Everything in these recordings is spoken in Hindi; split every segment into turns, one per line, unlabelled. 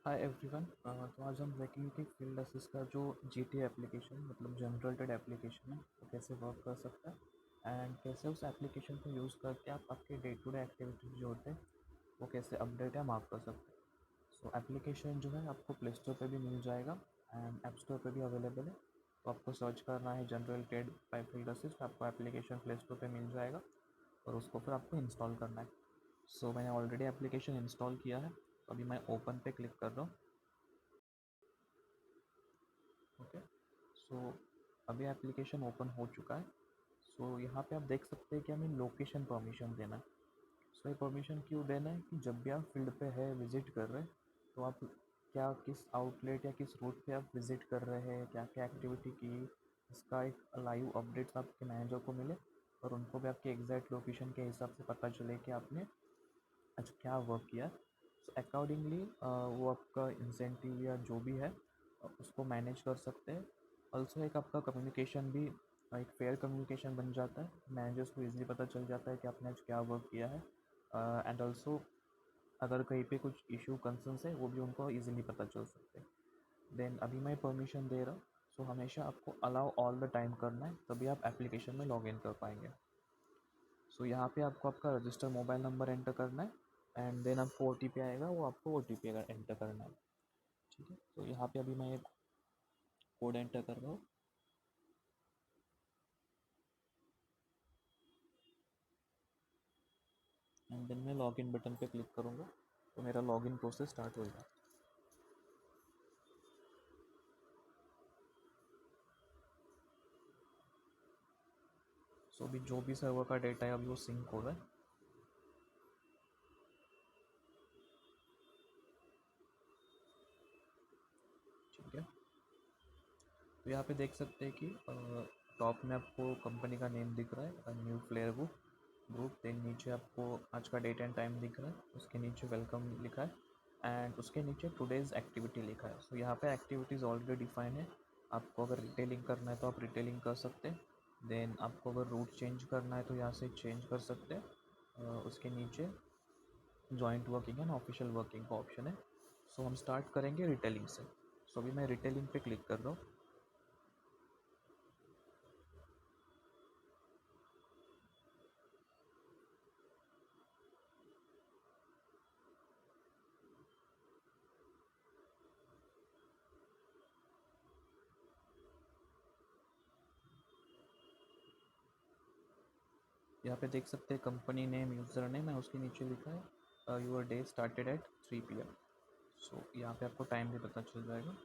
Hi everyone. तो आज हम देखेंगे कि फील्ड असिस्ट का जो जीटी एप्लीकेशन मतलब जनरेटेड एप्लीकेशन है वो कैसे वर्क कर सकता है एंड कैसे उस एप्लीकेशन को यूज़ करके आप आपके डे टू डे एक्टिविटीज जो होते हैं वो कैसे अपडेट या मार्क कर सकते हैं। सो एप्लीकेशन जो है आपको प्ले स्टोर पर भी मिल जाएगा एंड ऐप स्टोर पर भी अवेलेबल है। तो आपको सर्च करना है जनरेटेड बाय फील्ड असिस्ट, आपको एप्लीकेशन प्ले स्टोर पर मिल जाएगा और उसको फिर आपको इंस्टॉल करना है। सो मैंने ऑलरेडी एप्लीकेशन इंस्टॉल किया है, तो अभी मैं ओपन पे क्लिक कर रहा हूँ। ओके, सो अभी एप्लीकेशन ओपन हो चुका है। सो यहाँ पे आप देख सकते हैं कि हमें लोकेशन परमिशन देना है। सो ये परमिशन क्यों देना है कि जब भी आप फील्ड पे है विज़िट कर रहे हैं तो आप क्या किस आउटलेट या किस रूट पे आप विज़िट कर रहे हैं, क्या क्या एक्टिविटी की, इसका एक लाइव अपडेट्स आपके मैनेजर को मिले और उनको भी आपके एग्जैक्ट लोकेशन के हिसाब से पता चले कि आपने आज क्या वर्क किया। सो अकॉर्डिंगली वो आपका इंसेंटिव या जो भी है उसको मैनेज कर सकते हैं। ऑल्सो एक आपका कम्युनिकेशन भी एक फेयर कम्युनिकेशन बन जाता है, मैनेजर्स को ईज़िली पता चल जाता है कि आपने आज क्या वर्क किया है। एंड ऑल्सो अगर कहीं पे कुछ इशू कंसर्न्स है वो भी उनको ईज़िली पता चल सकते हैं। देन अभी मैं परमिशन दे रहा हूँ। सो हमेशा आपको अलाउ ऑल द टाइम करना है, तभी आप एप्लीकेशन में लॉग इन कर पाएंगे। सो यहाँ पे आपको आपका रजिस्टर मोबाइल नंबर एंटर करना है एंड देन आपको ओ आएगा, वो आपको ओ एंटर करना है। ठीक है, तो यहाँ पे अभी मैं एक कोड एंटर कर रहा हूँ एंड देन मैं लॉगिन बटन पे क्लिक करूँगा तो मेरा लॉगिन प्रोसेस स्टार्ट हो जाएगा। सो अभी जो भी सर्वर का डेटा है अभी वो सिंक हो रहा है। ठीक है, तो यहाँ पे देख सकते हैं कि टॉप में आपको कंपनी का नेम दिख रहा है, न्यू फ्लेयर ग्रुप। देन नीचे आपको आज का डेट एंड टाइम दिख रहा है, उसके नीचे वेलकम लिखा है एंड उसके नीचे टुडेज़ एक्टिविटी लिखा है। सो यहाँ पे एक्टिविटीज़ ऑलरेडी डिफाइन है। आपको अगर रिटेलिंग करना है तो आप रिटेलिंग कर सकते हैं। देन आपको अगर रूट चेंज करना है तो यहाँ से चेंज कर सकते हैं। उसके नीचे joint working and official working का ऑप्शन है। सो हम स्टार्ट करेंगे रिटेलिंग से। सो अभी मैं रिटेलिंग पे क्लिक कर रहा हूँ। यहाँ पे देख सकते हैं कंपनी नेम, यूज़र नेम है, उसके नीचे लिखा है your day started at 3 PM। So यहाँ पे आपको टाइम भी पता चल जाएगा।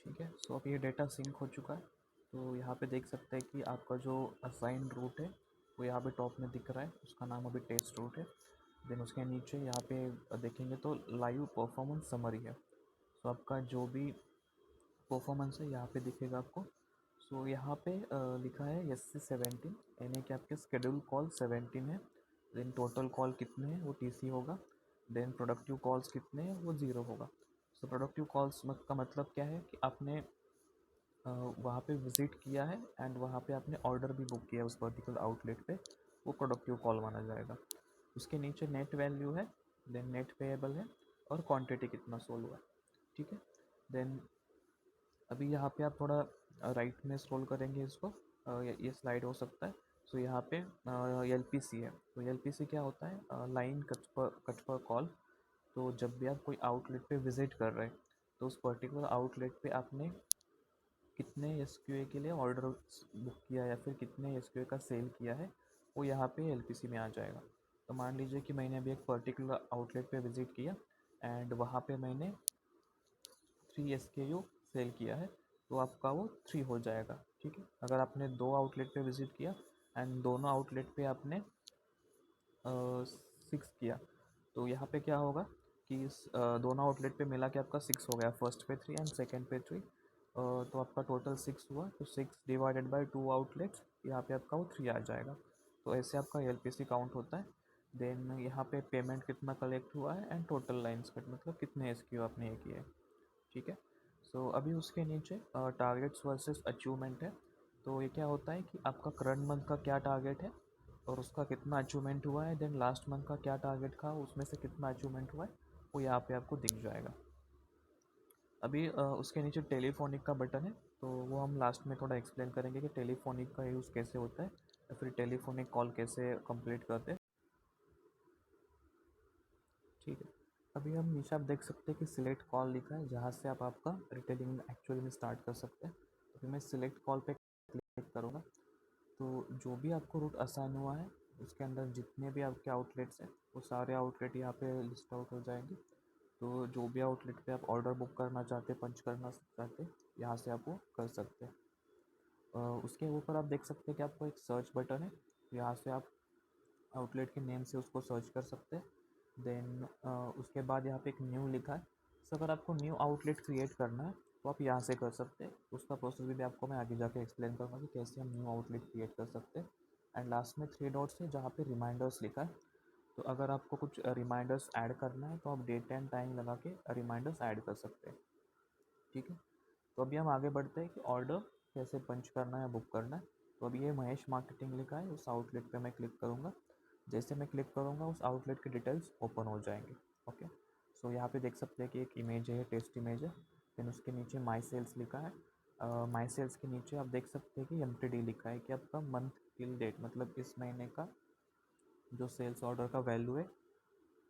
ठीक है, सो अब ये डेटा सिंक हो चुका है। तो यहाँ पे देख सकते हैं कि आपका जो असाइंड रूट है वो यहाँ पे टॉप में दिख रहा है, उसका नाम अभी टेस्ट रूट है। देन उसके नीचे यहाँ पे देखेंगे तो लाइव परफॉर्मेंस समरी है। सो आपका जो भी परफॉर्मेंस है यहाँ पे दिखेगा आपको। सो यहाँ पे लिखा है SC17, यानी कि आपके स्केड्यूल कॉल 17 है। देन टोटल कॉल कितने हैं वो TC होगा। देन प्रोडक्टिव कॉल्स कितने हैं वो 0 होगा। सो प्रोडक्टिव कॉल्स का मतलब क्या है कि आपने वहाँ पे विज़िट किया है एंड वहाँ पे आपने ऑर्डर भी बुक किया है उस पर्टिकुलर आउटलेट पे, वो प्रोडक्टिव कॉल माना जाएगा। उसके नीचे नेट वैल्यू है, देन नेट पेएबल है और क्वांटिटी कितना सोल हुआ है। ठीक है, देन अभी यहाँ पे आप थोड़ा राइट में स्क्रॉल करेंगे इसको, ये स्लाइड हो सकता है। सो यहाँ पे LPC है। तो LPC क्या होता है, लाइन कट पर कॉल। तो जब भी आप कोई आउटलेट पे विज़िट कर रहे हैं तो उस पर्टिकुलर आउटलेट पे आपने कितने SQA के लिए ऑर्डर बुक किया या फिर कितने SQA का सेल किया है वो यहाँ पे LPC में आ जाएगा। तो मान लीजिए कि मैंने अभी एक पर्टिकुलर आउटलेट पे विज़िट किया एंड वहाँ पे मैंने 3 SKU सेल किया है, तो आपका वो 3 हो जाएगा। ठीक है, अगर आपने 2 आउटलेट पे विज़िट किया एंड दोनों आउटलेट पे आपने 6 किया, तो यहाँ पे क्या होगा कि दोनों आउटलेट पे मिला के आपका 6 हो गया, फर्स्ट पे 3 एंड सेकंड पे 3, तो आपका टोटल 6 हुआ। तो 6 डिवाइडेड बाय 2 आउटलेट्स, यहाँ पे आपका वो 3 आ जाएगा। तो ऐसे आपका एलपीसी काउंट होता है। देन यहाँ पे पेमेंट कितना कलेक्ट हुआ है एंड टोटल लाइन्स कट, मतलब कितने एसक्यू आपने ये किए, ठीक है। सो अभी उसके नीचे टारगेट्स वर्सेस अचीवमेंट है। तो ये क्या होता है कि आपका करंट मंथ का क्या टारगेट है और उसका कितना अचीवमेंट हुआ है, देन लास्ट मंथ का क्या टारगेट था उसमें से कितना अचीवमेंट हुआ है, वो यहाँ पे आपको दिख जाएगा। अभी उसके नीचे टेलीफोनिक का बटन है, तो वो हम लास्ट में थोड़ा एक्सप्लेन करेंगे कि टेलीफोनिक का यूज़ कैसे होता है या फिर टेलीफोनिक कॉल कैसे कंप्लीट करते हैं, ठीक है। अभी हम नीचे आप देख सकते हैं कि सिलेक्ट कॉल लिखा है, जहाँ से आप आपका रिटेलिंग एक्चुअली में स्टार्ट कर सकते हैं। तो फिर मैं सिलेक्ट कॉल पे क्लिक करूँगा, तो जो भी आपको रूट असाइन हुआ है उसके अंदर जितने भी आपके आउटलेट्स हैं वो सारे आउटलेट यहाँ पे लिस्ट आउट हो जाएंगे। तो जो भी आउटलेट पे आप ऑर्डर बुक करना चाहते हैं, पंच करना चाहते हैं, यहाँ से आप वो कर सकते हैं। उसके ऊपर आप देख सकते हैं कि आपको एक सर्च बटन है, यहाँ से आप आउटलेट के नेम से उसको सर्च कर सकते हैं। देन उसके बाद यहाँ पे एक न्यू लिखा है, सो अगर आपको न्यू आउटलेट क्रिएट करना है तो आप यहाँ से कर सकते हैं। उसका प्रोसेस भी आपको मैं आगे जाके एक्सप्लेन करूँगा कि कैसे हम न्यू आउटलेट क्रिएट कर सकते हैं। एंड लास्ट में 3 डॉट्स है जहाँ पे रिमाइंडर्स लिखा है, तो अगर आपको कुछ रिमाइंडर्स ऐड करना है तो आप डेट एंड टाइम लगा के रिमाइंडर्स ऐड कर सकते हैं, ठीक है। तो अभी हम आगे बढ़ते हैं कि ऑर्डर कैसे पंच करना है, बुक करना है। तो अभी ये महेश मार्केटिंग लिखा है, उस आउटलेट पे मैं क्लिक करूँगा। जैसे मैं क्लिक करूँगा उस आउटलेट के डिटेल्स ओपन हो जाएंगे, ओके। सो यहाँ पे देख सकते हैं कि एक इमेज है, टेस्ट इमेज है। देन उसके नीचे माई सेल्स लिखा है। माई सेल्स के नीचे आप देख सकते हैं कि एम लिखा है कि आपका मंथ टिल डेट, मतलब इस महीने का जो सेल्स ऑर्डर का वैल्यू है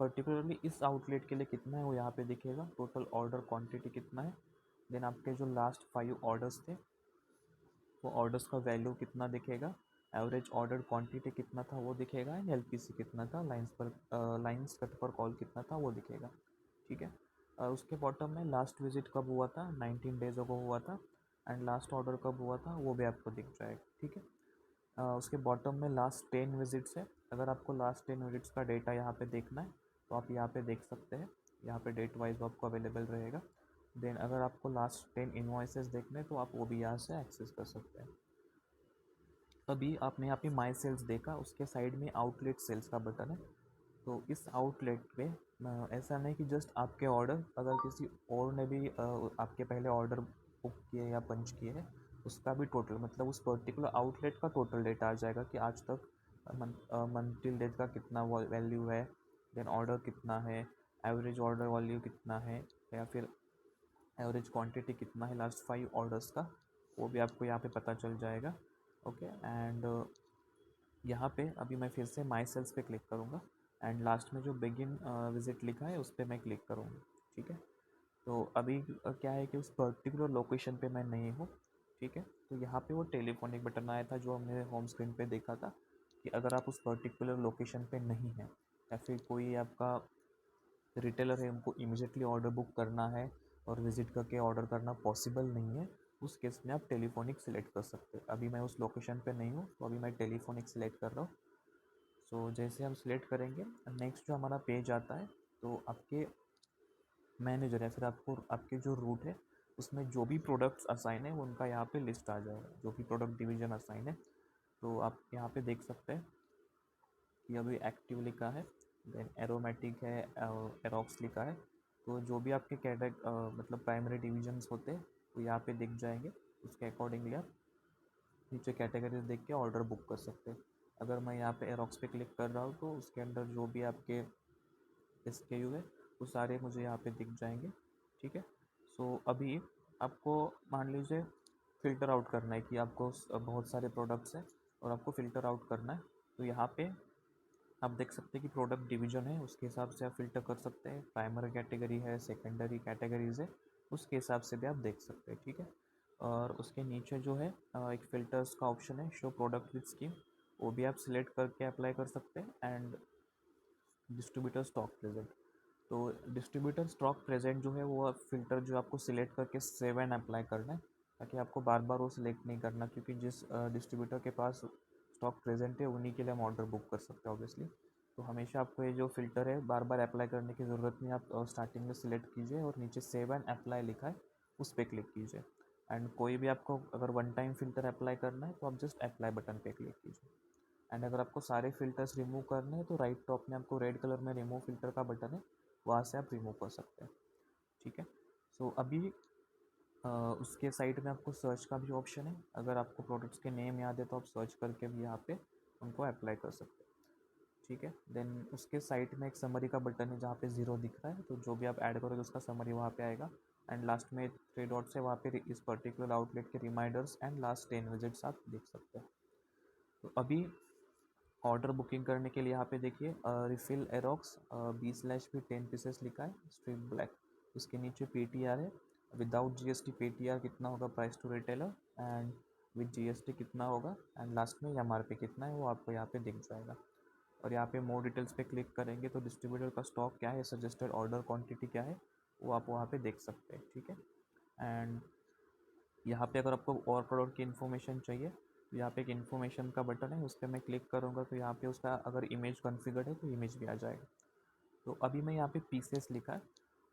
पर्टिकुलरली इस आउटलेट के लिए कितना है वो यहाँ पे दिखेगा। टोटल ऑर्डर क्वांटिटी कितना है, देन आपके जो लास्ट 5 ऑर्डर्स थे वो ऑर्डर्स का वैल्यू कितना दिखेगा, एवरेज ऑर्डर क्वांटिटी कितना था वो दिखेगा, एंड एलपीसी कितना था, लाइन्स कट पर कॉल कितना था वो दिखेगा, ठीक है। उसके बॉटम में लास्ट विजिट कब हुआ था, 19 डेज अगो हुआ था, एंड लास्ट ऑर्डर कब हुआ था वो भी आपको दिख जाएगा, ठीक है। उसके बॉटम में लास्ट 10 विजिट्स है। अगर आपको लास्ट 10 विजिट्स का डेटा यहाँ पे देखना है तो आप यहाँ पे देख सकते हैं, यहाँ पे डेट वाइज आपको अवेलेबल रहेगा। देन अगर आपको लास्ट 10 इन्वॉइसेस देखने हैं तो आप वो भी यहाँ से एक्सेस कर सकते हैं। अभी आपने यहाँ पे माई सेल्स देखा, उसके साइड में आउटलेट सेल्स का बटन है। तो इस आउटलेट पे ऐसा नहीं कि जस्ट आपके ऑर्डर, अगर किसी और ने भी आपके पहले ऑर्डर बुक किए या पंच किए हैं उसका भी टोटल, मतलब उस पर्टिकुलर आउटलेट का टोटल डेटा आ जाएगा कि आज तक मंथ टिल डेट का कितना वैल्यू है, देन ऑर्डर कितना है, एवरेज ऑर्डर वैल्यू कितना है, या फिर एवरेज क्वांटिटी कितना है लास्ट 5 ऑर्डर्स का, वो भी आपको यहाँ पे पता चल जाएगा, ओके। एंड यहाँ पे अभी मैं फिर से माई सेल्स पे क्लिक करूँगा एंड लास्ट में जो बिगिन विजिट लिखा है उस पर मैं क्लिक करूँगा, ठीक है। तो अभी क्या है कि उस पर्टिकुलर लोकेशन पे मैं नहीं हूँ, ठीक है। तो यहाँ पे वो टेलीफोनिक बटन आया था जो हमने होम स्क्रीन पे देखा था कि अगर आप उस पर्टिकुलर लोकेशन पे नहीं हैं या फिर कोई आपका रिटेलर है, उनको इमीडिएटली ऑर्डर बुक करना है और विज़िट करके ऑर्डर करना पॉसिबल नहीं है, उस केस में आप टेलीफोनिक सेलेक्ट कर सकते हैं। अभी मैं उस लोकेशन पे नहीं हूँ तो अभी मैं टेलीफोनिक सेलेक्ट कर रहा हूँ। सो जैसे हम सिलेक्ट करेंगे नेक्स्ट जो हमारा पेज आता है, तो आपके मैनेजर या फिर आपको आपके जो रूट है उसमें जो भी प्रोडक्ट्स असाइन है उनका यहाँ पे लिस्ट आ जाएगा, जो भी प्रोडक्ट डिवीजन असाइन है। तो आप यहाँ पे देख सकते हैं कि अभी एक्टिव लिखा है, देन एरोमेटिक है, एरोक्स लिखा है। तो जो भी आपके मतलब प्राइमरी डिवीजन्स होते हैं वो यहाँ पे दिख जाएंगे। उसके अकॉर्डिंगली आप नीचे कैटेगरीज देख के ऑर्डर बुक कर सकते हैं। अगर मैं यहाँ पे एरोक्स पे क्लिक कर रहा हूँ तो उसके अंदर जो भी आपके SKU है वो सारे मुझे यहाँ पे दिख जाएंगे, ठीक है। सो अभी आपको मान लीजिए फ़िल्टर आउट करना है कि आपको बहुत सारे प्रोडक्ट्स हैं और आपको फ़िल्टर आउट करना है, तो यहाँ पे आप देख सकते हैं कि प्रोडक्ट डिवीजन है उसके हिसाब से आप फ़िल्टर कर सकते हैं। प्राइमरी कैटेगरी है, सेकेंडरी कैटेगरीज है, उसके हिसाब से भी आप देख सकते हैं, ठीक है। और उसके नीचे जो है एक फ़िल्टर्स का ऑप्शन है, शो प्रोडक्ट विद स्कीम, वो भी आप सिलेक्ट करके अप्लाई कर सकते हैं। एंड डिस्ट्रीब्यूटर स्टॉक प्रेजेंट, तो डिस्ट्रीब्यूटर स्टॉक प्रेजेंट जो है वो फ़िल्टर जो आपको सिलेक्ट करके सेव एंड अप्लाई करना है, ताकि आपको बार बार वो सिलेक्ट नहीं करना, क्योंकि जिस डिस्ट्रीब्यूटर के पास स्टॉक प्रेजेंट है उन्हीं के लिए हम ऑर्डर बुक कर सकते हैं ऑब्वियसली। तो हमेशा आपको ये जो फ़िल्टर है बार बार अप्लाई करने की ज़रूरत नहीं, आप स्टार्टिंग में सिलेक्ट कीजिए और नीचे सेव एंड अप्लाई लिखा है उस पर क्लिक कीजिए। एंड कोई भी आपको अगर वन टाइम फ़िल्टर अप्लाई करना है तो आप जस्ट अप्लाई बटन पे क्लिक कीजिए। एंड अगर आपको सारे फ़िल्टर्स रिमूव करने हैं तो राइट टॉप में आपको रेड कलर में रिमूव फ़िल्टर का बटन है, वहाँ से आप रिमूव कर सकते हैं। ठीक है। सो अभी उसके साइड में आपको सर्च का भी ऑप्शन है, अगर आपको प्रोडक्ट्स के नेम याद है तो आप सर्च करके भी यहाँ पे उनको अप्लाई कर सकते हैं। ठीक है। देन उसके साइड में एक समरी का बटन है जहाँ पे ज़ीरो दिख रहा है, तो जो भी आप ऐड करोगे उसका समरी वहाँ पे आएगा। एंड लास्ट में थ्री डॉट्स है, वहाँ पे इस पर्टिकुलर आउटलेट के रिमाइंडर्स एंड लास्ट 10 विजिट्स आप देख सकते हैं। तो अभी ऑर्डर बुकिंग करने के लिए यहाँ पे देखिए रिफिल एरोक्स 20/10 पीसेस लिखा है, स्ट्रिप ब्लैक। उसके नीचे पेटीआर है, विदाउट जीएसटी पेटीआर कितना होगा price to retailer, and with GST कितना होगा, एंड लास्ट में एमआरपी कितना है वो आपको यहाँ पे दिख जाएगा। और यहाँ पे मोर डिटेल्स पे क्लिक करेंगे तो डिस्ट्रीब्यूटर का स्टॉक क्या है, सजेस्टेड ऑर्डर क्वांटिटी क्या है, वो आप वहाँ पे देख सकते हैं। ठीक है। एंड यहाँ पे अगर आपको और प्रोडक्ट की इन्फॉर्मेशन चाहिए तो यहाँ पे एक इन्फॉर्मेशन का बटन है, उस पर मैं क्लिक करूँगा तो यहाँ पे उसका अगर इमेज कॉन्फ़िगर्ड है तो इमेज भी आ जाएगा। तो अभी मैं यहाँ पे पीसेस लिखा है,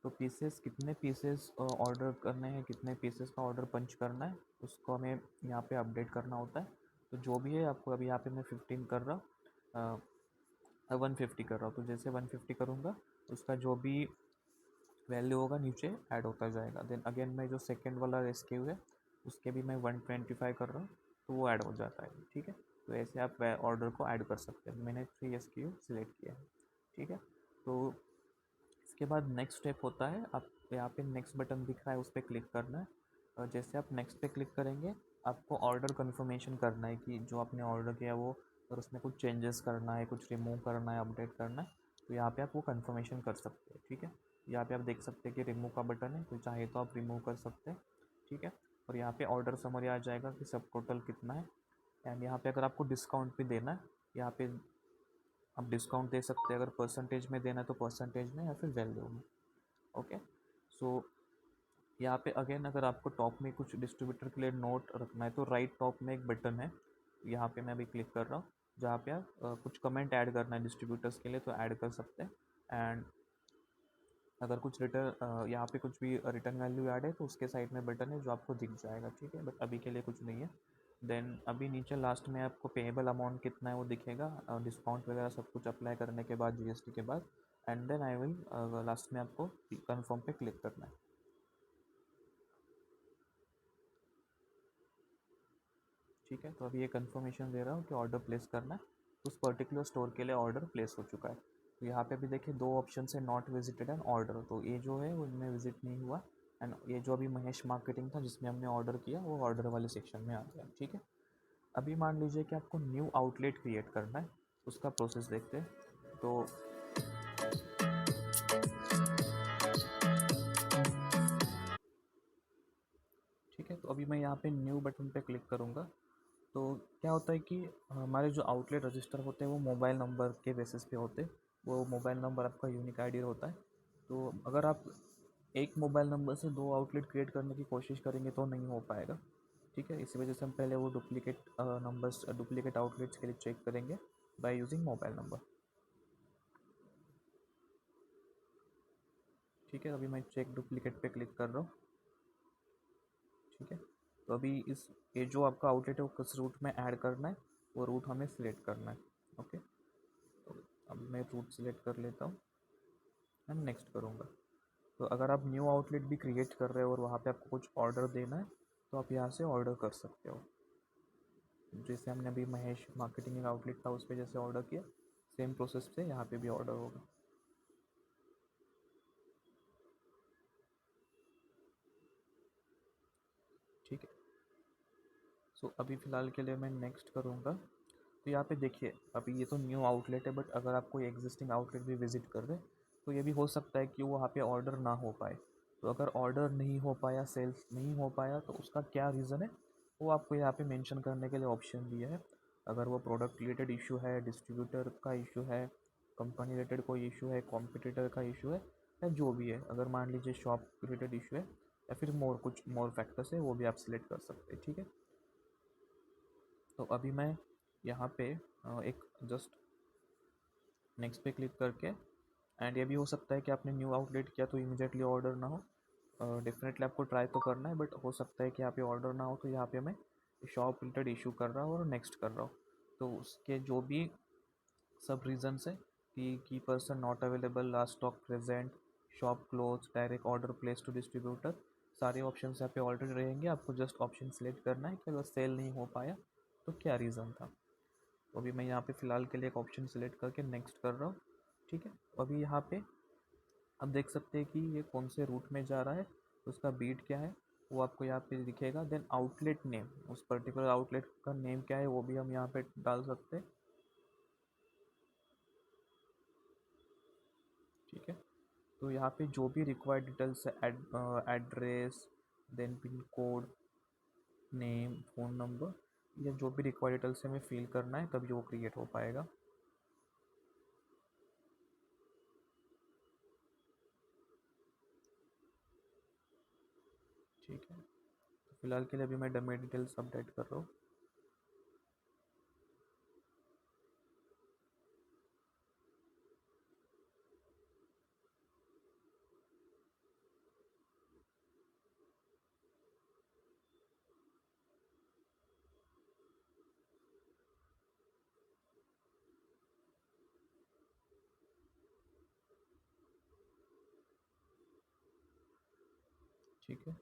तो पीसेस कितने पीसेस ऑर्डर करने हैं, कितने पीसेस का ऑर्डर पंच करना है, उसको हमें यहाँ पे अपडेट करना होता है। तो जो भी है आपको अभी यहाँ पे मैं 15 कर रहा हूँ, 150 कर रहा हूँ, तो जैसे 150 करूँगा उसका जो भी वैल्यू होगा नीचे ऐड होता जाएगा। देन अगेन मैं जो सेकंड वाला एसक्यू है उसके भी मैं 125 कर रहा हूँ तो वो ऐड हो जाता है। ठीक है। तो ऐसे आप ऑर्डर को ऐड कर सकते हैं। मैंने 3 एसक्यू सिलेक्ट किया है। ठीक है। तो इसके बाद नेक्स्ट स्टेप होता है, आप यहाँ पे नेक्स्ट बटन दिख रहा है उस पर क्लिक करना है। और जैसे आप नेक्स्ट पे क्लिक करेंगे आपको ऑर्डर कन्फर्मेशन करना है कि जो आपने ऑर्डर किया वो, और उसमें कुछ चेंजेस करना है, कुछ रिमूव करना है, अपडेट करना है, तो यहाँ पे आप वो कन्फर्मेशन कर सकते हैं। ठीक है। यहाँ पे आप देख सकते हैं कि रिमूव का बटन है, तो चाहे तो आप रिमूव कर सकते हैं। ठीक है। और यहाँ पे ऑर्डर समरी आ जाएगा कि सब टोटल कितना है। एंड यहाँ पे अगर आपको डिस्काउंट भी देना है, यहाँ पे आप डिस्काउंट दे सकते हैं, अगर परसेंटेज में देना है तो परसेंटेज में या फिर वैल्यू में। ओके। सो यहाँ पे अगेन अगर आपको टॉप में कुछ डिस्ट्रीब्यूटर के लिए नोट रखना है तो राइट टॉप में एक बटन है, यहाँ पे मैं अभी क्लिक कर रहा हूँ, जहाँ पे आप कुछ कमेंट ऐड करना है डिस्ट्रीब्यूटर्स के लिए तो ऐड कर सकते हैं। एंड अगर कुछ रिटर्न यहाँ पे कुछ भी रिटर्न वैल्यू ऐड है तो उसके साइड में बटन है जो आपको दिख जाएगा। ठीक है। बट अभी के लिए कुछ नहीं है। देन अभी नीचे लास्ट में आपको पेएबल अमाउंट कितना है वो दिखेगा, डिस्काउंट वगैरह सब कुछ अप्लाई करने के बाद जीएसटी के बाद। And then I will last में आपको कन्फर्म पे क्लिक करना है। ठीक है। तो अभी ये कन्फर्मेशन दे रहा हूँ कि ऑर्डर प्लेस करना है, उस पर्टिकुलर स्टोर के लिए ऑर्डर प्लेस हो चुका है। तो यहाँ पे भी देखिए दो ऑप्शन है, नॉट विजिटेड एंड ऑर्डर, तो ये जो है वो इनमें विजिट नहीं हुआ। एंड ये जो अभी महेश मार्केटिंग था जिसमें हमने ऑर्डर किया वो ऑर्डर वाले सेक्शन में आ गया। ठीक है। अभी मान लीजिए कि आपको न्यू आउटलेट क्रिएट करना है, उसका प्रोसेस देखते हैं। तो ठीक है, तो अभी मैं यहाँ पे न्यू बटन पे क्लिक करूँगा। तो क्या होता है कि हमारे जो आउटलेट रजिस्टर होते हैं वो मोबाइल नंबर के बेसिस पे होते हैं, वो मोबाइल नंबर आपका यूनिक आईडी होता है। तो अगर आप एक मोबाइल नंबर से दो आउटलेट क्रिएट करने की कोशिश करेंगे तो नहीं हो पाएगा। ठीक है। इसी वजह से हम पहले वो डुप्लीकेट नंबर्स, डुप्लीकेट आउटलेट्स के लिए चेक करेंगे बाय यूजिंग मोबाइल नंबर। ठीक है। अभी मैं चेक डुप्लीकेट पे क्लिक कर रहा हूँ। ठीक है। तो अभी इस ये जो आपका आउटलेट है वो किस रूट में ऐड करना है वो रूट हमें सिलेक्ट करना है। ओके। तो अब मैं रूट सिलेक्ट कर लेता हूँ एंड नेक्स्ट करूँगा। तो अगर आप न्यू आउटलेट भी क्रिएट कर रहे हो और वहाँ पे आपको कुछ ऑर्डर देना है तो आप यहाँ से ऑर्डर कर सकते हो। जैसे हमने अभी महेश मार्केटिंग एक आउटलेट था उस पर जैसे ऑर्डर किया, सेम प्रोसेस से यहाँ पे भी ऑर्डर होगा। ठीक है। सो अभी फ़िलहाल के लिए मैं नेक्स्ट करूँगा। तो यहाँ पे देखिए अभी ये तो न्यू आउटलेट है, बट अगर आप कोई एग्जिस्टिंग आउटलेट भी विज़िट कर रहे हैं तो ये भी हो सकता है कि वो वहाँ पे ऑर्डर ना हो पाए। तो अगर ऑर्डर नहीं हो पाया, सेल्स नहीं हो पाया, तो उसका क्या रीज़न है वो आपको यहाँ पे मेंशन करने के लिए ऑप्शन दिया है। अगर वो प्रोडक्ट रिलेटेड इशू है, डिस्ट्रीब्यूटर का इशू है, कंपनी रिलेटेड कोई इशू है, कॉम्पिटिटर का इशू है, या जो भी है, अगर मान लीजिए शॉप रिलेटेड इशू है या फिर मोर कुछ मोर फैक्टर्स है, वो भी आप सिलेक्ट कर सकते हैं। ठीक है। तो अभी मैं यहाँ पे एक जस्ट नेक्स्ट पे क्लिक करके, एंड ये भी हो सकता है कि आपने न्यू आउटलेट किया तो इमीडिएटली ऑर्डर ना हो, डेफिनेटली आपको ट्राई तो करना है, बट हो सकता है कि यहाँ पे ऑर्डर ना हो, तो यहाँ पे मैं शॉप रिलेटेड इशू कर रहा हूँ और नेक्स्ट कर रहा हूँ। तो उसके जो भी सब रीजंस है कि की person not available, last stock present, shop close, direct order place to distributor, सारे ऑप्शन यहाँ पे ऑलरेडी रहेंगे। आपको जस्ट ऑप्शन सेलेक्ट करना है कि अगर सेल नहीं हो पाया तो क्या रीज़न था। तो अभी मैं यहाँ पे फ़िलहाल के लिए एक ऑप्शन सेलेक्ट करके नेक्स्ट कर रहा हूँ। ठीक है, अभी यहाँ पे आप देख सकते हैं कि ये कौन से रूट में जा रहा है, उसका बीट क्या है वो आपको यहाँ पे दिखेगा। देन आउटलेट नेम, उस पर्टिकुलर आउटलेट का नेम क्या है वो भी हम यहाँ पे डाल सकते हैं। ठीक है, तो यहाँ पे जो भी रिक्वायर्ड डिटेल्स है, address, then pin code, name, phone number, या जो भी रिक्वायर्ड डिटेल्स हमें फिल करना है तभी वो क्रिएट हो पाएगा। ठीक है, तो फिलहाल के लिए अभी मैं डमी डिटेल्स अपडेट कर रहा हूँ। ठीक है,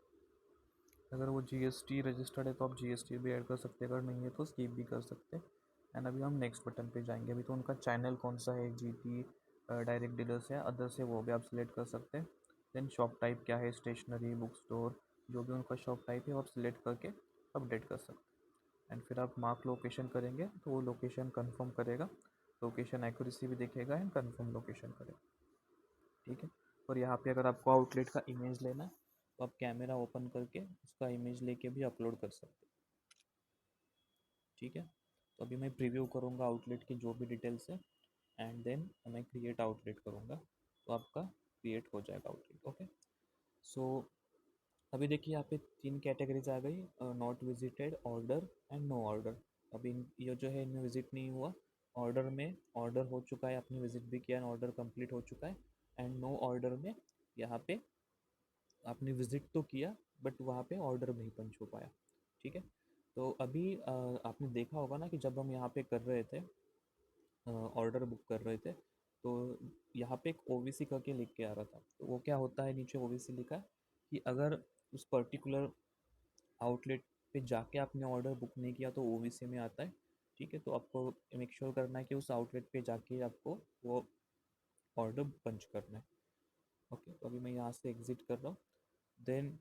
अगर वो जीएसटी रजिस्टर्ड है तो आप जीएसटी भी ऐड कर सकते हैं, अगर नहीं है तो स्किप भी कर सकते हैं। एंड अभी हम नेक्स्ट बटन पे जाएंगे। अभी तो उनका चैनल कौन सा है, जीपी, डायरेक्ट डीलर्स है, अदर्स है, वो भी आप सिलेक्ट कर सकते हैं। देन शॉप टाइप क्या है, स्टेशनरी, बुक स्टोर, जो भी उनका शॉप टाइप है वो आप सिलेक्ट करके अपडेट कर सकते हैं। एंड फिर आप मार्क लोकेशन करेंगे तो वो लोकेशन कन्फर्म करेगा, लोकेशन एक्यूरेसी भी देखेगा एंड कन्फर्म लोकेशन करेगा। ठीक है, और यहाँ पे अगर आपको आउटलेट का इमेज लेना है तो आप कैमरा ओपन करके उसका इमेज लेके भी अपलोड कर सकते हैं। ठीक है, तो अभी मैं प्रीव्यू करूँगा आउटलेट की जो भी डिटेल्स है, एंड देन मैं क्रिएट आउटलेट करूँगा तो आपका क्रिएट हो जाएगा आउटलेट। ओके, सो अभी देखिए यहाँ पे 3 कैटेगरीज आ गई, not visited, order and no order. अभी ये जो है इनमें विजिट नहीं हुआ, ऑर्डर में ऑर्डर हो चुका है, आपने विजिट भी किया, ऑर्डर कंप्लीट हो चुका है। एंड नो ऑर्डर में यहाँ पे आपने विज़िट तो किया बट वहाँ पे ऑर्डर नहीं पंच हो पाया। ठीक है, तो अभी आपने देखा होगा ना कि जब हम यहाँ पे कर रहे थे, ऑर्डर बुक कर रहे थे, तो यहाँ पे एक ओवीसी करके लिख के आ रहा था। तो वो क्या होता है, नीचे ओवीसी लिखा है कि अगर उस पर्टिकुलर आउटलेट पे जाके आपने ऑर्डर बुक नहीं किया तो ओवीसी में आता है। ठीक है, तो आपको मेक श्योर करना है कि उस आउटलेट पे जाके आपको वो ऑर्डर पंच करना है। ओके, तो अभी मैं यहाँ से एग्ज़िट कर रहा हूँ। देन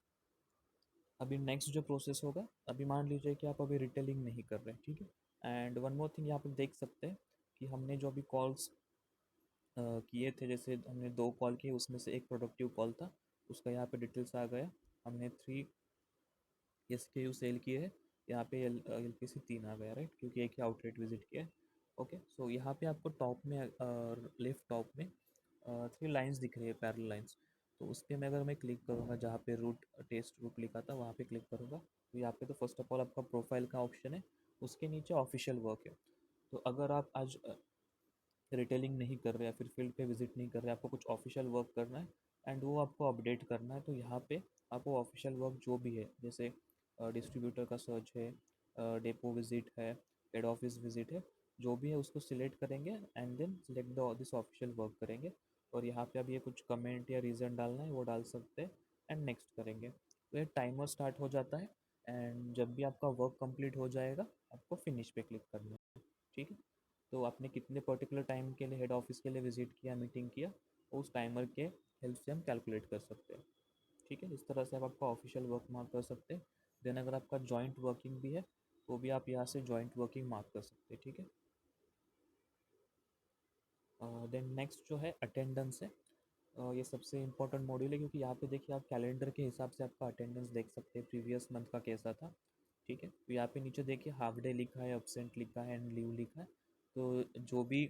अभी नेक्स्ट जो प्रोसेस होगा, अभी मान लीजिए कि आप अभी रिटेलिंग नहीं कर रहे हैं। ठीक है, एंड वन मोर थिंग यहाँ पे देख सकते हैं कि हमने जो अभी कॉल्स किए थे, जैसे हमने 2 कॉल किए उसमें से एक प्रोडक्टिव कॉल था, उसका यहाँ पे डिटेल्स आ गया। हमने 3 SKU सेल किए हैं, यहाँ पे LPC 3 आ गया, राइट, क्योंकि एक ही आउटलेट विजिट किया है। ओके, सो यहाँ पे आपको टॉप में लेफ्ट टॉप में 3 लाइंस दिख रही है, पैरेलल लाइंस। तो उस पर मैं अगर मैं क्लिक करूँगा, जहाँ पे रूट टेस्ट रूट लिखा था वहाँ पे क्लिक करूँगा, तो यहाँ पे तो फर्स्ट ऑफ ऑल आपका प्रोफाइल का ऑप्शन है, उसके नीचे ऑफिशियल वर्क है। तो अगर आप आज रिटेलिंग नहीं कर रहे या फिर फील्ड पे विजिट नहीं कर रहे, आपको कुछ ऑफिशियल वर्क करना है एंड वो आपको अपडेट करना है, तो यहाँ पे आपको ऑफिशियल वर्क जो भी है, जैसे डिस्ट्रीब्यूटर का सर्च है, डेपो विजिट है, हेड ऑफिस विजिट है, जो भी है उसको सिलेक्ट करेंगे and then select the this official work करेंगे। और यहाँ पे अब ये कुछ कमेंट या रीज़न डालना है वो डाल सकते हैं एंड नेक्स्ट करेंगे, तो ये टाइमर स्टार्ट हो जाता है। एंड जब भी आपका वर्क कंप्लीट हो जाएगा आपको फिनिश पे क्लिक करना है। ठीक है, तो आपने कितने पर्टिकुलर टाइम के लिए हेड ऑफिस के लिए विजिट किया, मीटिंग किया, उस टाइमर के हेल्प से हम कैलकुलेट कर सकते हैं। ठीक है, इस तरह से आप आपका ऑफिशियल वर्क मार्क कर सकते हैं। देन अगर आपका जॉइंट वर्किंग भी है तो भी आप यहाँ से जॉइंट वर्किंग मार्क कर सकते हैं। ठीक है, देन नेक्स्ट जो है अटेंडेंस है। ये सबसे इंपॉर्टेंट मॉड्यूल है, क्योंकि यहाँ पे देखिए आप कैलेंडर के हिसाब से आपका अटेंडेंस देख सकते हैं, प्रीवियस मंथ का कैसा था। ठीक है, तो यहाँ पे नीचे देखिए हाफ डे लिखा है, एब्सेंट लिखा है एंड लीव लिखा है। तो जो भी,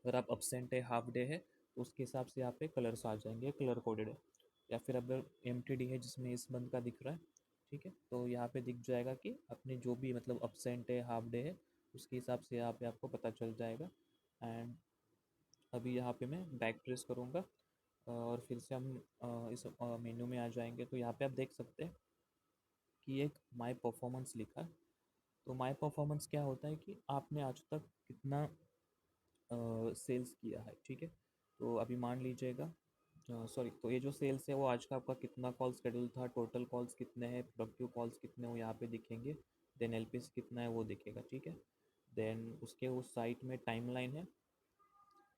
अगर आप अपसेंट है, हाफ डे है, तो उसके हिसाब से यहाँ पे कलर्स आ जाएंगे, कलर कोडेड है। या फिर अगर MTD है जिसमें इस मंथ का दिख रहा है, ठीक है, तो यहाँ पे दिख जाएगा कि अपने जो भी मतलब अपसेंट है, हाफ डे है, उसके हिसाब से यहाँ पे आपको पता चल जाएगा। एंड अभी यहाँ पे मैं बैक प्रेस करूँगा और फिर से हम इस मेन्यू में आ जाएंगे। तो यहाँ पे आप देख सकते हैं कि एक माई परफॉर्मेंस लिखा है। तो माई परफॉर्मेंस क्या होता है कि आपने आज तक कितना सेल्स किया है, ठीक है। तो अभी मान लीजिएगा, सॉरी, तो ये जो सेल्स है वो आज का आपका कितना कॉल शेड्यूल था, टोटल कॉल्स कितने हैं, प्रोडक्टिव कॉल्स कितने वो यहाँ पे दिखेंगे। देन एलपीसी कितना है वो दिखेगा, ठीक है। देन उसके उस साइट में टाइमलाइन है।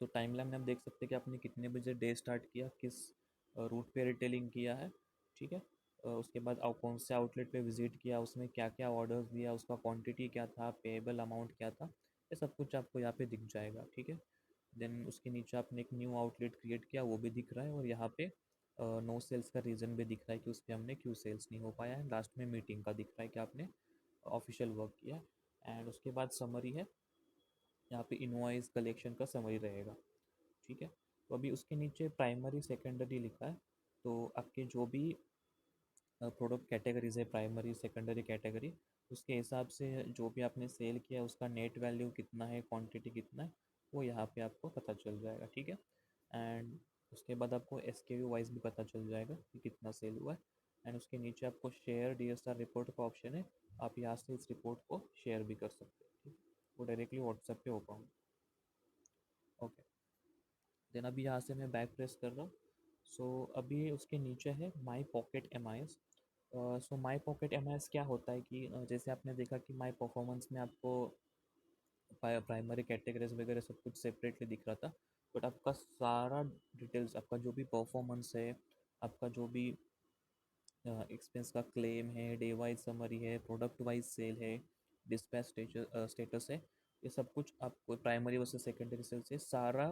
तो टाइमलाइन में आप देख सकते हैं कि आपने कितने बजे डे स्टार्ट किया, किस रूट पे रिटेलिंग किया है, ठीक है। उसके बाद आप कौन से आउटलेट पे विजिट किया, उसमें क्या क्या ऑर्डर्स दिया, उसका क्वांटिटी क्या था, पेएबल अमाउंट क्या था, ये सब कुछ आपको यहाँ पे दिख जाएगा, ठीक है। देन उसके नीचे आपने एक न्यू आउटलेट क्रिएट किया, वो भी दिख रहा है। और यहाँ पे नो सेल्स का रीज़न भी दिख रहा है कि उस पर हमने क्यों सेल्स नहीं हो पाया है। लास्ट में मीटिंग का दिख रहा है कि आपने ऑफिशियल वर्क किया है। एंड उसके बाद समरी है, यहाँ पे इनवॉइस कलेक्शन का समरी रहेगा, ठीक है। तो अभी उसके नीचे प्राइमरी सेकेंडरी लिखा है। तो आपके जो भी प्रोडक्ट कैटेगरीज है, प्राइमरी सेकेंडरी कैटेगरी, उसके हिसाब से जो भी आपने सेल किया उसका नेट वैल्यू कितना है, क्वांटिटी कितना है, वो यहाँ पे आपको पता चल जाएगा, ठीक है। एंड उसके बाद आपको एसकेयू वाइज भी पता चल जाएगा कि कितना सेल हुआ है। एंड उसके नीचे आपको शेयर डीएसआर रिपोर्ट का ऑप्शन है, आप यहाँ से इस रिपोर्ट को शेयर भी कर सकते हैं, ठीक है। वो डायरेक्टली व्हाट्सएप पे होगा। ओके, देन अभी यहाँ से मैं बैक प्रेस कर रहा हूँ। सो अभी उसके नीचे है my pocket M I S. So my pocket M I S क्या होता है कि जैसे आपने देखा कि माई परफॉर्मेंस में आपको प्राइमरी कैटेगरीज वगैरह सब कुछ सेपरेटली दिख रहा था। बट आपका सारा डिटेल्स, आपका जो भी परफॉर्मेंस है, आपका जो भी एक्सपेंस का क्लेम है, डे वाइज समरी है, प्रोडक्ट वाइज सेल है, डिस्पैच स्टेटस है, ये सब कुछ आपको प्राइमरी वर्सेस सेकेंडरी सेल से सारा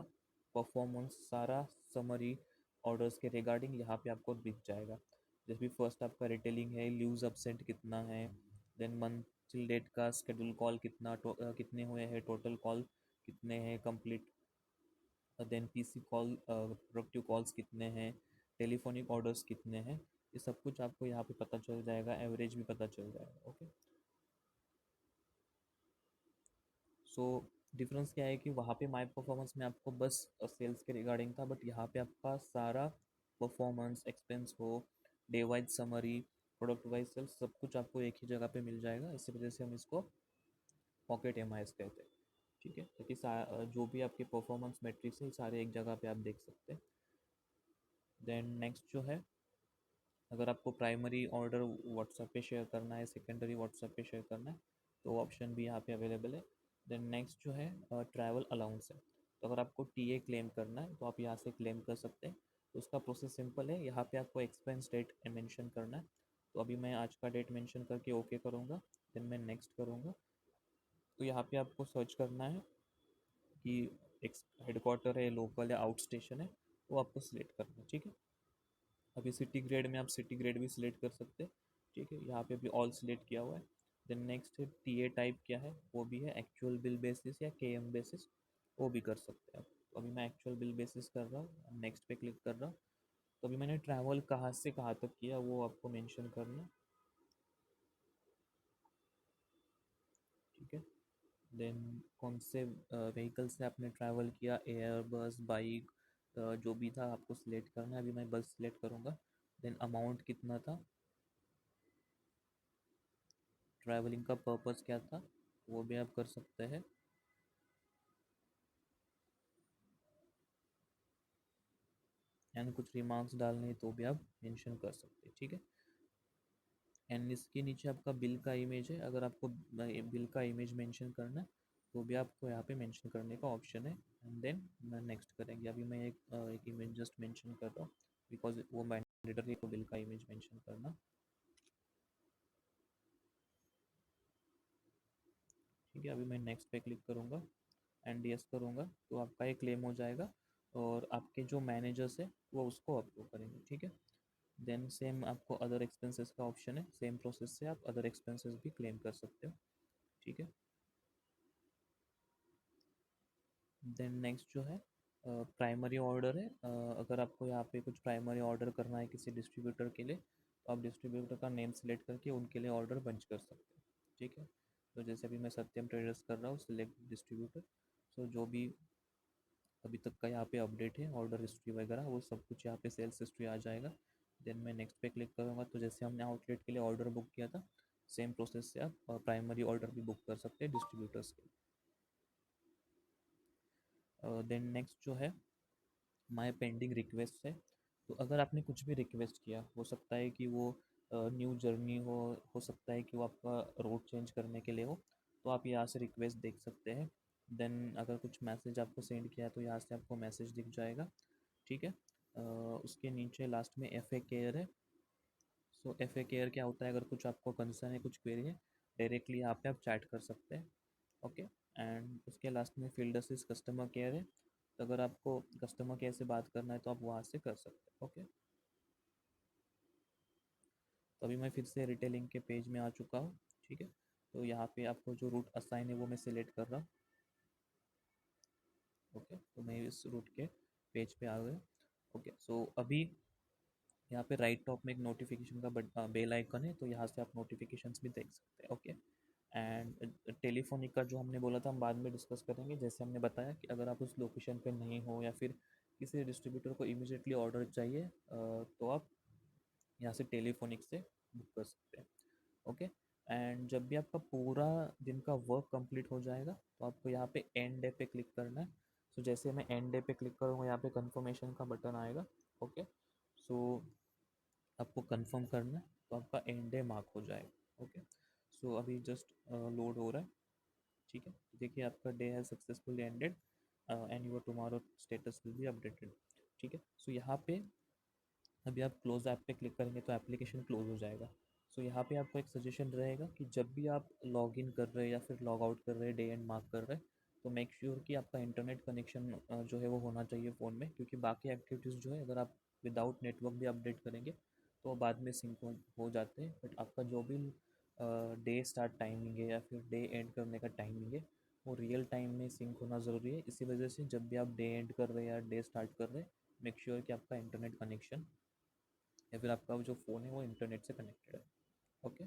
परफॉर्मेंस, सारा समरी ऑर्डर्स के रिगार्डिंग यहाँ पे आपको दिख जाएगा। जैसे भी फर्स्ट आपका रिटेलिंग है, लीव्स अपसेंट कितना है, देन मंथ टिल डेट का शेड्यूल कॉल कितना, कितने हुए हैं, टोटल कॉल कितने हैं complete, then PC call productive calls कितने हैं, टेलीफोनिक ऑर्डर्स कितने हैं, ये सब कुछ आपको यहाँ पे पता चल जाएगा, एवरेज भी पता चल जाएगा। ओके, सो डिफरेंस क्या है कि वहाँ पे माई परफॉर्मेंस में आपको बस सेल्स के रिगार्डिंग था, बट यहाँ पे आपका सारा परफॉर्मेंस, एक्सपेंस हो, day wise summary, product wise sales, सब कुछ आपको एक ही जगह पे मिल जाएगा। इसी वजह से हम इसको पॉकेट एम कहते हैं, ठीक है। ताकि जो भी आपके परफॉर्मेंस मेट्रिक्स है सारे एक जगह पे आप देख सकते हैं। देन नेक्स्ट जो है, अगर आपको प्राइमरी ऑर्डर व्हाट्सएप पे शेयर करना है, सेकेंडरी व्हाट्सएप पे शेयर करना है, तो ऑप्शन भी यहाँ पे अवेलेबल है। देन नेक्स्ट जो है ट्रैवल अलाउंस है। तो अगर आपको टीए क्लेम करना है तो आप यहाँ से क्लेम कर सकते हैं। तो उसका प्रोसेस सिंपल है, यहाँ पे आपको एक्सपेंस डेट मेंशन करना है। तो अभी मैं आज का डेट मेंशन करके ओके करूँगा, देन मैं नेक्स्ट करूँगा। तो यहाँ पे आपको सर्च करना है कि एक हेडक्वार्टर है, लोकल है, आउट स्टेशन है, वो आपको सिलेक्ट करना है, ठीक है। अभी सिटी ग्रेड में आप सिटी ग्रेड भी सिलेक्ट कर सकते हैं, ठीक है। यहाँ पे भी ऑल सिलेक्ट किया हुआ है। देन नेक्स्ट है टीए टाइप क्या है, वो भी है एक्चुअल बिल बेसिस या केएम बेसिस, वो भी कर सकते हैं आप। तो अभी मैं एक्चुअल बिल बेसिस कर रहा हूँ, नेक्स्ट पे क्लिक कर रहा हूँ। तो अभी मैंने ट्रैवल कहाँ से कहाँ तक किया वो आपको मेंशन करना है, ठीक है। देन कौन से व्हीकल से आपने ट्रैवल किया, एयर, बस, बाइक, जो भी था आपको सिलेक्ट करना है। अभी मैं बस सिलेक्ट करूँगा। देन अमाउंट कितना था, ट्रैवलिंग का पर्पस क्या था, वो भी आप कर सकते हैं। एंड कुछ रिमार्क्स डालने हैं तो भी आप मेंशन कर सकते हैं, ठीक है। एंड इसके नीचे आपका बिल का इमेज है, अगर आपको बिल का इमेज मेंशन करना है तो भी आपको यहाँ पे मेंशन करने का ऑप्शन है। एंड देन मैं नेक्स्ट करेंगे। अभी मैं एक इमेज जस्ट मेंशन कर रहा हूँ, बिकॉज वो मैंडेटरी को बिल का इमेज मेंशन करना, ठीक है। अभी मैं नेक्स्ट पे क्लिक करूँगा एंड यस करूँगा तो आपका ये क्लेम हो जाएगा। और आपके जो मैनेजर्स है वो उसको अप्रूव करेंगे, ठीक है। देन सेम आपको अदर एक्सपेंसेस का ऑप्शन है, सेम प्रोसेस से आप अदर एक्सपेंसेस भी क्लेम कर सकते हो, ठीक है। देन नेक्स्ट जो है प्राइमरी ऑर्डर है। अगर आपको यहाँ पे कुछ प्राइमरी ऑर्डर करना है किसी डिस्ट्रीब्यूटर के लिए, तो आप डिस्ट्रीब्यूटर का नेम सेलेक्ट करके उनके लिए ऑर्डर बंच कर सकते हैं, ठीक है। तो जैसे अभी मैं सत्यम ट्रेडर्स कर रहा हूँ, सिलेक्ट डिस्ट्रीब्यूटर। सो जो भी अभी तक का यहाँ पे अपडेट है, ऑर्डर हिस्ट्री वगैरह वो सब कुछ यहाँ पे सेल्स हिस्ट्री आ जाएगा। देन मैं नेक्स्ट पे क्लिक करूँगा तो जैसे हमने आउटलेट के लिए ऑर्डर बुक किया था, सेम प्रोसेस से आप प्राइमरी ऑर्डर भी बुक कर सकते हैं डिस्ट्रीब्यूटर्स के। देन नेक्स्ट जो है माय पेंडिंग रिक्वेस्ट है। तो अगर आपने कुछ भी रिक्वेस्ट किया, हो सकता है कि वो न्यू जर्नी हो सकता है कि वो आपका रोड चेंज करने के लिए हो, तो आप यहाँ से रिक्वेस्ट देख सकते हैं। देन अगर कुछ मैसेज आपको सेंड किया है तो यहाँ से आपको मैसेज दिख जाएगा। ठीक है। उसके नीचे लास्ट में एफ ए केयर है। सो एफ ए केयर क्या होता है, अगर कुछ आपको कंसर्न है, कुछ क्वेरी है, डायरेक्टली यहाँ पे आप चैट कर सकते हैं। ओके। एंड उसके लास्ट में फील्ड असिस्ट कस्टमर केयर है। तो अगर आपको कस्टमर केयर से बात करना है तो आप वहाँ से कर सकते हैं। ओके। तो अभी मैं फिर से रिटेलिंग के पेज में आ चुका हूँ। ठीक है। तो यहाँ पे आपको जो रूट असाइन है वो मैं सिलेक्ट कर रहा हूँ। ओके। तो मैं इस रूट के पेज पे आ गया। ओके। सो अभी यहाँ पे राइट टॉप में एक नोटिफिकेशन का बेल आइकन है, तो यहाँ से आप नोटिफिकेशंस भी देख सकते हैं। ओके। एंड टेलीफोनिक का जो हमने बोला था हम बाद में डिस्कस करेंगे। जैसे हमने बताया कि अगर आप उस लोकेशन पे नहीं हो या फिर किसी डिस्ट्रीब्यूटर को इमीडिएटली ऑर्डर चाहिए, तो आप यहाँ से टेलीफोनिक से बुक कर सकते हैं। ओके। एंड जब भी आपका पूरा दिन का वर्क कंप्लीट हो जाएगा तो आपको यहाँ पे एंड डे पे क्लिक करना है। सो जैसे मैं एंड डे पे क्लिक करूँगा, यहाँ पे कंफर्मेशन का बटन आएगा। ओके। सो आपको कंफर्म करना है तो आपका एंड डे मार्क हो जाएगा। ओके। सो अभी जस्ट लोड हो रहा है। ठीक है। देखिए आपका day has successfully ended and your tomorrow status will be updated. ठीक है। सो यहाँ पे अभी आप क्लोज ऐप पे क्लिक करेंगे तो एप्लीकेशन क्लोज हो जाएगा। सो यहाँ पे आपको एक सजेशन रहेगा कि जब भी आप लॉग इन कर रहे हैं या फिर लॉग आउट कर रहे हैं, डे एंड मार्क कर रहे हैं, तो मेक श्योर कि आपका इंटरनेट कनेक्शन जो है वो होना चाहिए फ़ोन में, क्योंकि बाकी एक्टिविटीज़ जो है अगर आप विदाउट नेटवर्क भी अपडेट करेंगे तो बाद में सिंक हो जाते हैं। बट आपका जो भी डे स्टार्ट टाइमिंग है या फिर डे एंड करने का टाइमिंग है वो रियल टाइम में सिंक होना ज़रूरी है। इसी वजह से जब भी आप डे एंड कर रहे हैं या डे स्टार्ट कर रहे हैं, मेक श्योर कि आपका इंटरनेट कनेक्शन या फिर आपका जो फ़ोन है वो इंटरनेट से कनेक्टेड है। ओके।